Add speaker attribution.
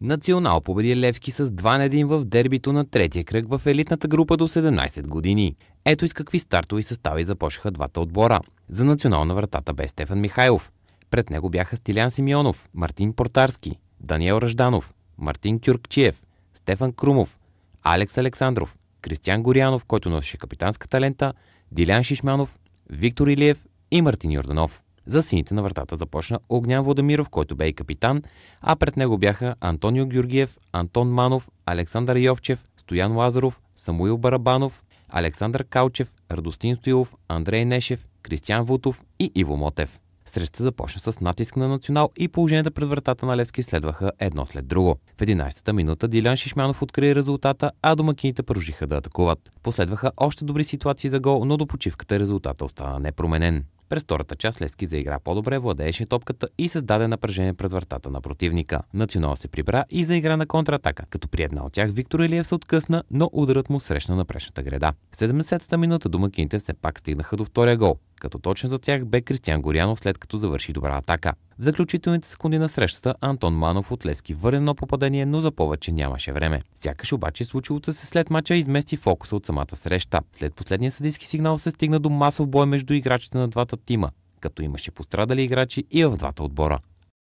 Speaker 1: Национал победи Левски с 2-1 в дербито на третия кръг в елитната група до 17 години. Ето и с какви стартови състави започнаха двата отбора. За Национал на вратата бе Стефан Михайлов. Пред него бяха Стилян Симеонов, Мартин Портарски, Даниел Ражданов, Мартин Кюркчиев, Стефан Крумов, Алекс Александров, Кристиян Горянов, който носеше капитанската лента, Дилян Шишманов, Виктор Илиев и Мартин Йорданов. За сините на вратата започна Огнян Водамиров, който бе и капитан, а пред него бяха Антонио Георгиев, Антон Манов, Александър Йовчев, Стоян Лазаров, Самуил Барабанов, Александър Калчев, Радостин Стоилов, Андрей Нешев, Кристиян Вутов и Иво Мотев. Срещата започна с натиск на Национал и положенията пред вратата на Левски следваха едно след друго. В 11-та минута Дилян Шишманов откри резултата, а домакините продължиха да атакуват. Последваха още добри ситуации за гол, но до почивката резултата остана непроменен. През втората част Левски заигра по-добре, владееше топката и създаде напрежение пред вратата на противника. Национал се прибра и заигра на контратака, като при една от тях Виктор Илиев се откъсна, но ударът му срещна на предишната греда. В 70-та минута домакините все пак стигнаха до втория гол, като точно за тях бе Кристиян Горянов, след като завърши добра атака. В заключителните секунди на срещата Антон Манов от Левски върне едно попадение, но за повече нямаше време. Сякаш обаче случилото се след мача измести фокуса от самата среща. След последния съдийски сигнал се стигна до масов бой между играчите на двата тима, като имаше пострадали играчи и в двата отбора.